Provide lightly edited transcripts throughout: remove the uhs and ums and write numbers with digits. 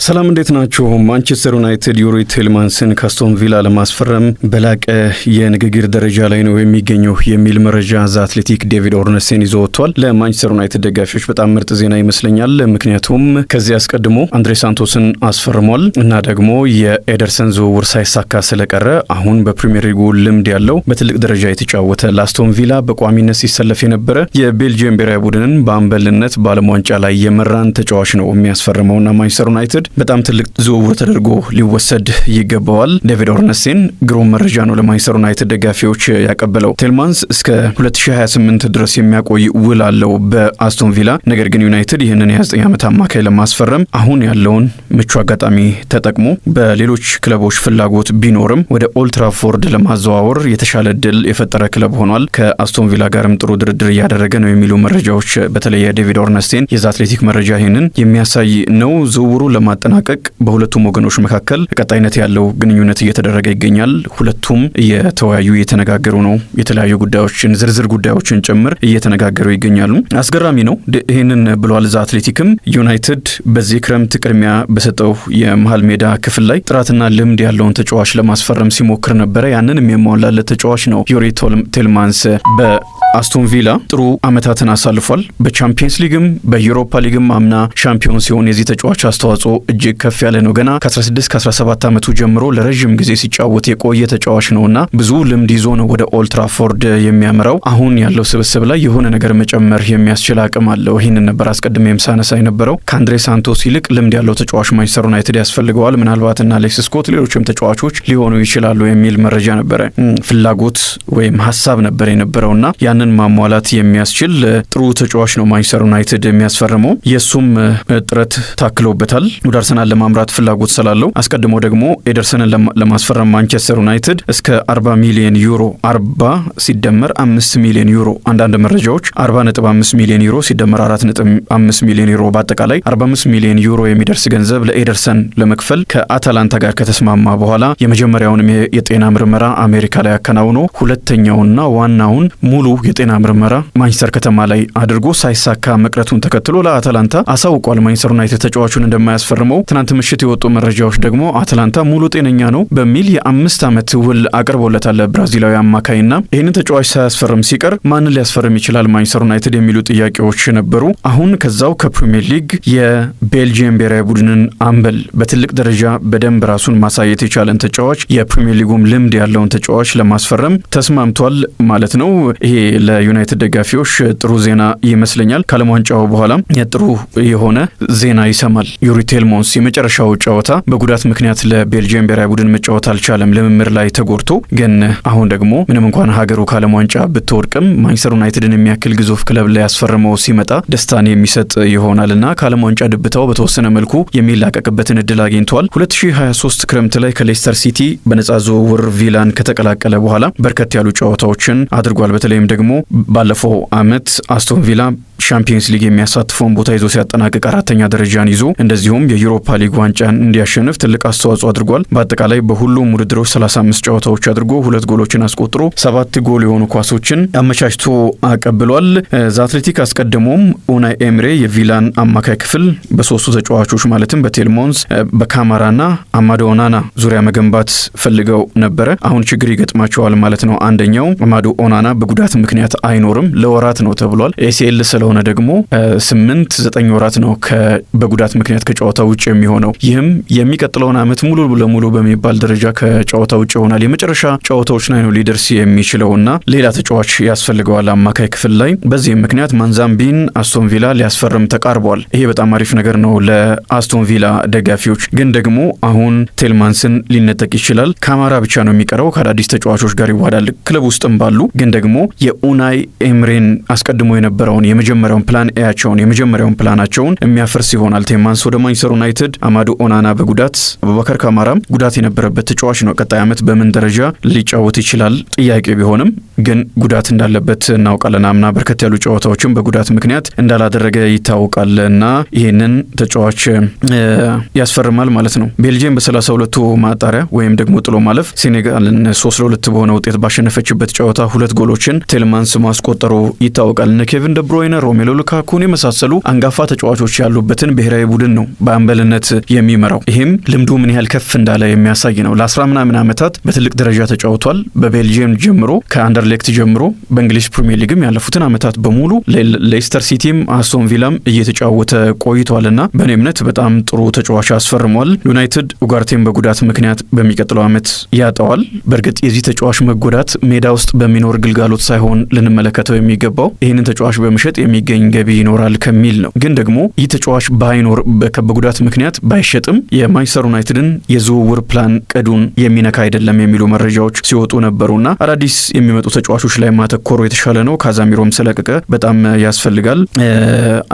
ሰላም እንዴት ናችሁ? ማንቸስተር ዩናይትድ ዩሪ ቴልማንስን ከአስቶን ቪላ ለማስፈረም በላቀ የንግግር ደረጃ ላይ ነው የሚገኘው የሚል መረጃ ዘ አትሌቲክ ዴቪድ ኦርነስቴን ይዞ ወጥቷል። ለማንቸስተር ዩናይትድ ደጋፊዎች በጣም ምርጥ ዜና ይመስለኛል። ምክንያቱም ከዚህ አስቀድሞ አንድሬ ሳንቶስን አስፈርሟል እና ደግሞ የኤደርሰን ዝውውር ሳይሳካ ስለቀረ አሁን በፕሪሚየር ሊጉ ልምድ ያለው በትልቅ ደረጃ የተጫወተ ለአስቶን ቪላ በቋሚነት ሲሰለፍ የነበረ የቤልጂየም ብሔራዊ ቡድንን በአምበልነት በዓለም ዋንጫ ላይ የመራን ተጫዋች ነው የሚያስፈርመውና ማንቸስተር ዩናይትድ በጣም ትልቅ ዝውውር ተደርጎ ሊወሰድ ይገባዋል። ዴቪድ ኦርነስቴን ግሩም መረጃ ነው ለማንቸስተር ዩናይትድ ደጋፊዎች ያቀበለው። ቴልማንስ እስከ 2028 ድረስ የሚያቆይ ውል አለው በአስቶን ቪላ። ነገር ግን ዩናይትድ ይህንን የ29 ዓመት አማካይ ለማስፈረም አሁን ያለውን ምቹ አጋጣሚ ተጠቅሞ በሌሎች ክለቦች ፍላጎት ቢኖርም ወደ ኦልድ ትራፎርድ ለማዘዋወር የተሻለ እድል የፈጠረ ክለብ ሆኗል። ከአስቶን ቪላ ጋርም ጥሩ ድርድር እያደረገ ነው የሚሉ መረጃዎች በተለይ የዴቪድ ኦርነስቴን የዛ አትሌቲክ መረጃ ይህንን የሚያሳይ ነው። ዝውውሩ ለማጠናቀቅ በሁለቱም ወገኖች መካከል ቀጣይነት ያለው ግንኙነት እየተደረገ ይገኛል። ሁለቱም እየተወያዩ እየተነጋገሩ ነው። የተለያዩ ጉዳዮችን ዝርዝር ጉዳዮችን ጭምር እየተነጋገሩ ይገኛሉ። አስገራሚ ነው። ይህንን ብሏል ዘ አትሌቲክም። ዩናይትድ በዚህ ክረምት ቅድሚያ በሰጠው የመሃል ሜዳ ክፍል ላይ ጥራትና ልምድ ያለውን ተጫዋች ለማስፈረም ሲሞክር ነበረ። ያንን የሚያሟላለት ተጫዋች ነው ዩሪ ቴልማንስ። በአስቶን ቪላ ጥሩ አመታትን አሳልፏል። በቻምፒየንስ ሊግም በዩሮፓ ሊግም አምና ሻምፒዮን ሲሆን የዚህ ተጫዋች አስተዋጽኦ እጅግ ከፍ ያለ ነው። ገና ከ16 ከ17 ዓመቱ ጀምሮ ለረጅም ጊዜ ሲጫወት የቆየ ተጫዋች ነውና ብዙ ልምድ ይዞ ነው ወደ ኦልድ ትራፎርድ የሚያመራው። አሁን ያለው ስብስብ ላይ የሆነ ነገር መጨመር የሚያስችል አቅም አለው። ይህንን ነበር አስቀድሜም ሳነሳ የነበረው። ከአንድሬ ሳንቶስ ይልቅ ልምድ ያለው ተጫዋች ማንቸስተር ዩናይትድ ያስፈልገዋል። ምናልባትና አሌክስ ስኮት ሌሎችም ተጫዋቾች ሊሆኑ ይችላሉ የሚል መረጃ ነበረ፣ ፍላጎት ወይም ሀሳብ ነበር የነበረውና ያንን ማሟላት የሚያስችል ጥሩ ተጫዋች ነው ማንቸስተር ዩናይትድ የሚያስፈርመው። የሱም ጥረት ታክሎበታል። ወደ አርሰናል ለማምራት ፍላጎት ስላለው አስቀድሞ ደግሞ ኤደርሰንን ለማስፈረም ማንቸስተር ዩናይትድ እስከ 40 ሚሊዮን ዩሮ 40 ሲደመር 5 ሚሊዮን ዩሮ አንዳንድ መረጃዎች 40.5 ሚሊዮን ዩሮ ሲደመር 4.5 ሚሊዮን ዩሮ በአጠቃላይ 45 ሚሊዮን ዩሮ የሚደርስ ገንዘብ ለኤደርሰን ለመክፈል ከአታላንታ ጋር ከተስማማ በኋላ የመጀመሪያውን የጤና ምርመራ አሜሪካ ላይ አከናውኖ ሁለተኛውና ዋናውን ሙሉ የጤና ምርመራ ማንቸስተር ከተማ ላይ አድርጎ ሳይሳካ መቅረቱን ተከትሎ ለአታላንታ አሳውቋል ማንቸስተር ዩናይትድ ተጫዋቹን እንደማያስፈርመው። ትናንት ምሽት የወጡ መረጃዎች ደግሞ አታላንታ ሙሉ ጤነኛ ነው በሚል የ5 ዓመት ውል አቅርቦለታል ብራዚላዊ አማካይና ይህንን ተጫዋች ሳያስፈርም ሲቀር ማንን ሊያስፈርም ይችላል ማንቸስተር ዩናይትድ የሚሉ ጥያቄዎች ነበሩ። አሁን ከዛው ከፕሪሚየር ሊግ የቤልጂየም ብሔራዊ ቡድንን አምበል በትልቅ ደረጃ በደንብ ራሱን ማሳየት የቻለን ተጫዋች የፕሪሚየር ሊጉም ልምድ ያለውን ተጫዋች ለማስፈረም ተስማምቷል ማለት ነው። ይሄ ለዩናይትድ ደጋፊዎች ጥሩ ዜና ይመስለኛል። ከዓለም ዋንጫው በኋላ ጥሩ የሆነ ዜና ይሰማል። ዩሪ ቴልማንስ የመጨረሻው ጨዋታ በጉዳት ምክንያት ለቤልጂየም ብሔራዊ ቡድን መጫወት አልቻለም። ልምምድ ላይ ተጎድቶ ግን አሁን ደግሞ ምንም እንኳን ሀገሩ ከዓለም ዋንጫ ብትወርቅም ማንቸስተር ዩናይትድን የሚያክል ግዙፍ ክለብ ላይ ያስፈርመው ሲመጣ ደስታን የሚሰጥ ይሆናልና ከዓለም ዋንጫ ድብታው በተወሰነ መልኩ የሚላቀቅበትን እድል አግኝቷል። 2023 ክረምት ላይ ከሌስተር ሲቲ በነጻ ዝውውር ቪላን ከተቀላቀለ በኋላ በርከት ያሉ ጨዋታዎችን አድርጓል። በተለይም ደግሞ ባለፈው አመት አስቶን ቪላ ሻምፒየንስ ሊግ የሚያሳትፈውን ቦታ ይዞ ሲያጠናቅቅ 4ኛ ደረጃን ይዞ እንደዚሁም የዩሮፓ ሊግ ዋንጫን እንዲያሸንፍ ትልቅ አስተዋጽኦ አድርጓል። በአጠቃላይ በሁሉም ውድድሮች 35 ጨዋታዎች አድርጎ 2 ጎሎችን አስቆጥሮ 7 ጎል የሆኑ ኳሶችን አመቻችቶ አቀብሏል። ዘ አትሌቲክ አስቀድሞም ኡናይ ኤምሬ የቪላን አማካይ ክፍል በሶስቱ ተጫዋቾች ማለትም በቴልማንስ በካማራና አማዶ ኦናና ዙሪያ መገንባት ፈልገው ነበረ። አሁን ችግር ይገጥማቸዋል ማለት ነው። አንደኛው አማዶ ኦናና በጉዳት ምክንያት አይኖርም፣ ለወራት ነው ተብሏል። ኤሲኤል ስለሆነ ደግሞ 8-9 ወራት ነው በጉዳት ምክንያት ከጨዋታ ውጭ የሚሆነው። ይህም የሚቀጥለውን አመት ሙሉ ለሙሉ በሚባል ደረጃ ከጨዋታ ውጭ ይሆናል። የመጨረሻ ጨዋታዎች ላይ ነው ሊደርስ የሚችለውና ሌላ ተጫዋች ያስፈልገዋል አማካይ ክፍል ላይ። በዚህም ምክንያት ማንዛምቢን አስቶን ቪላ ሊያስፈርም ተቃርቧል። ይሄ በጣም አሪፍ ነገር ነው ለአስቶን ቪላ ደጋፊዎች። ግን ደግሞ አሁን ቴልማንስን ሊነጠቅ ይችላል። ካማራ ብቻ ነው የሚቀረው። ከአዳዲስ ተጫዋቾች ጋር ይዋዳል ክለብ ውስጥም ባሉ። ግን ደግሞ የኡናይ ኤምሬን አስቀድሞ የነበረውን የመጀመሪያውን ፕላን ኤያቸውን የመጀመሪያውን ፕላናቸውን የሚያፈርስ ይሆናል። ቴልማንስ ወደ ማንቸስተር ዩናይትድ አማዶ ኦናና በጉዳት አቡበከር ካማራም ጉዳት የነበረበት ተጫዋች ነው። ቀጣይ አመት በምን ደረጃ ሊጫወት ይችላል ጥያቄ ቢሆንም ግን ጉዳት እንዳለበት እናውቃለን። አምና በርከት ያሉ ጨዋታዎችን በጉዳት ምክንያት እንዳላደረገ ይታወቃል እና ይህንን ተጫዋች ያስፈርማል ማለት ነው። ቤልጂየም በ32ቱ ማጣሪያ ወይም ደግሞ ጥሎ ማለፍ ሴኔጋልን 3-2 በሆነ ውጤት ባሸነፈችበት ጨዋታ 2 ጎሎችን ቴልማንስ ማስቆጠሩ ይታወቃል። ኬቪን ደ ብሩይነ፣ ሮሜሎ ሉካኩን የመሳሰሉ አንጋፋ ተጫዋቾች ያሉበትን ብሔራዊ ቡድን ነው በአምበል በአምበልነት የሚመራው። ይህም ልምዱ ምን ያህል ከፍ እንዳለ የሚያሳይ ነው። ለ10 ምናምን ዓመታት በትልቅ ደረጃ ተጫውቷል። በቤልጂየም ጀምሮ ከአንደርሌክት ጀምሮ በእንግሊዝ ፕሪሚየር ሊግም ያለፉትን ዓመታት በሙሉ ሌስተር ሲቲም አስቶን ቪላም እየተጫወተ ቆይቷልና በእኔ እምነት በጣም ጥሩ ተጫዋች አስፈርሟል። ዩናይትድ ኡጋርቴን በጉዳት ምክንያት በሚቀጥለው ዓመት ያጣዋል። በእርግጥ የዚህ ተጫዋች መጎዳት ሜዳ ውስጥ በሚኖር ግልጋሎት ሳይሆን ልንመለከተው የሚገባው ይህንን ተጫዋች በመሸጥ የሚገኝ ገቢ ይኖራል ከሚል ነው። ግን ደግሞ ይህ ተጫዋች ባይኖር በጉዳት ምክንያት ባይሸጥም የማንቸስተር ዩናይትድን የዝውውር ፕላን ቅዱን የሚነካ አይደለም የሚሉ መረጃዎች ሲወጡ ነበሩና አዳዲስ የሚመጡ ተጫዋቾች ላይ ማተኮሩ የተሻለ ነው። ካዛሚሮም ስለቀቀ በጣም ያስፈልጋል።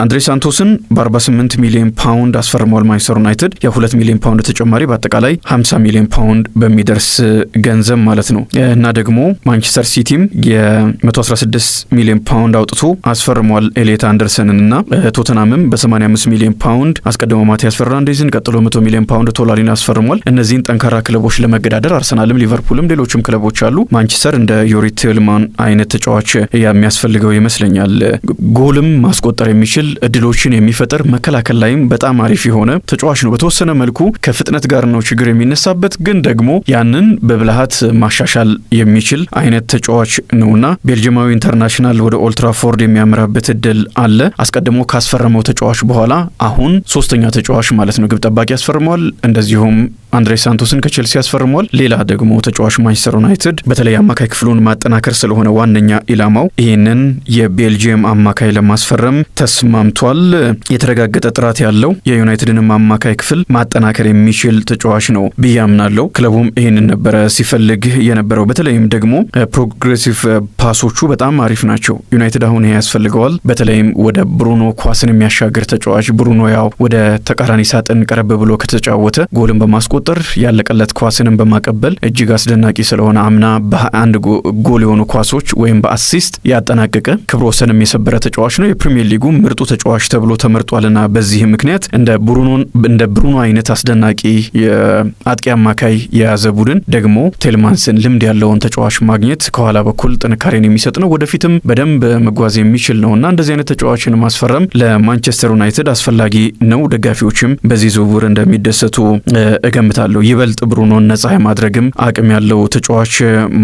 አንድሬ ሳንቶስን በ48 ሚሊዮን ፓውንድ አስፈርሟል ማንቸስተር ዩናይትድ። የ2 ሚሊዮን ፓውንድ ተጨማሪ በአጠቃላይ 50 ሚሊዮን ፓውንድ በሚደርስ ገንዘብ ማለት ነው። እና ደግሞ ማንቸስተር ሲቲም የ116 ሚሊዮን ፓውንድ አውጥቶ አስፈርሟል ኤሌት አንደርሰንን እና ቶተናምም በ85 ሚሊዮን ፓውንድ አስቀድሞ ማቲያስ ፈርናንዴዝን ቀጥሎ 100 ሚሊዮን ፓውንድ ቶላሊን አስፈርሟል። እነዚህን ጠንካራ ክለቦች ለመገዳደር አርሰናልም ሊቨርፑልም ሌሎችም ክለቦች አሉ። ማንቸስተር እንደ ዩሪ ቴልማን አይነት ተጫዋች የሚያስፈልገው ይመስለኛል። ጎልም ማስቆጠር የሚችል እድሎችን የሚፈጠር መከላከል ላይም በጣም አሪፍ የሆነ ተጫዋች ነው። በተወሰነ መልኩ ከፍጥነት ጋር ነው ችግር የሚነሳበት፣ ግን ደግሞ ያንን በብልሃት ማሻሻል የሚችል አይነት ተጫዋች ነውና ቤልጂማዊ ኢንተርናሽናል ወደ ኦልትራፎርድ የሚያመራበት እድል አለ። አስቀድሞ ካስፈረመው ተጫዋች በኋላ አሁን ሶስተኛ ተጫዋች ማለት ነው። ግብ ጠባቂ ያስፈርመዋል። እንደዚሁም አንድሬ ሳንቶስን ከቼልሲ ያስፈርመዋል። ሌላ ደግሞ ተጫዋች ማንቸስተር ዩናይትድ በተለይ አማካይ ክፍሉን ማጠናከር ስለሆነ ዋነኛ ኢላማው ይህንን የቤልጂየም አማካይ ለማስፈረም ተስማምቷል። የተረጋገጠ ጥራት ያለው የዩናይትድንም አማካይ ክፍል ማጠናከር የሚችል ተጫዋች ነው ብዬ አምናለሁ። ክለቡም ይህንን ነበረ ሲፈልግ የነበረው። በተለይም ደግሞ ፕሮግሬሲቭ ፓሶቹ በጣም አሪፍ ናቸው። ዩናይትድ አሁን ይሄ ያስፈልገዋል። በተለይም ወደ ብሩኖ ኳስን የሚያሻገር ተጫዋች። ብሩኖ ያው ወደ ተቃራኒ ሳጥን ቀረብ ብሎ ከተጫወተ ጎልን በማስቆጠር ያለቀለት ኳስንም በማቀበል እጅግ አስደናቂ ስለሆነ አምና በ21 ጎል የሆኑ ኳሶች ወይም በአሲስት ያጠናቀቀ ክብረ ወሰንም የሰበረ ተጫዋች ነው። የፕሪሚየር ሊጉ ምርጡ ተጫዋች ተብሎ ተመርጧልና በዚህ ምክንያት እንደ ብሩኖ አይነት አስደናቂ የአጥቂ አማካይ የያዘ ቡድን ደግሞ ቴልማንስን ልምድ ያለውን ተጫዋች ማግኘት ከኋላ በኩል ጥንካሬን የሚሰጥ ነው። ወደፊትም በደንብ መጓዝ የሚችል ነውና እንደዚህ አይነት ተጫዋችን ማስፈረም ለማንቸስተር ዩናይትድ አስፈላጊ ነው። ደጋፊዎችም በዚህ ዝውውር እንደሚደሰቱ እገምታለሁ። ይበልጥ ብሩኖን ነጻ የማድረግም አቅም ያለው ተጫዋች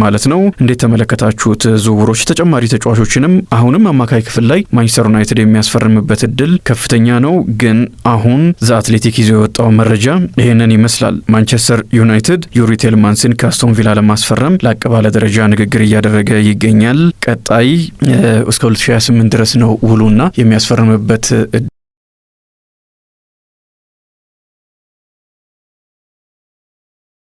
ማለት ነው። እንዴት ተመለከታችሁት? ዝውውሮች ተጨማሪ ተጫዋቾችንም አሁንም አማካይ ክፍል ላይ ማንቸስተር ዩናይትድ የሚያስፈርምበት እድል ከፍተኛ ነው። ግን አሁን ዘ አትሌቲክ ይዞ የወጣው መረጃ ይህንን ይመስላል። ማንቸስተር ዩናይትድ ዩሪ ቴልማንስን ከአስቶን ቪላ ለማስፈረም ላቅ ባለ ደረጃ ንግግር እያደረገ ይገኛል። ቀጣይ እስከ 2028 ድረስ ነው ውሉና የሚያስፈርምበት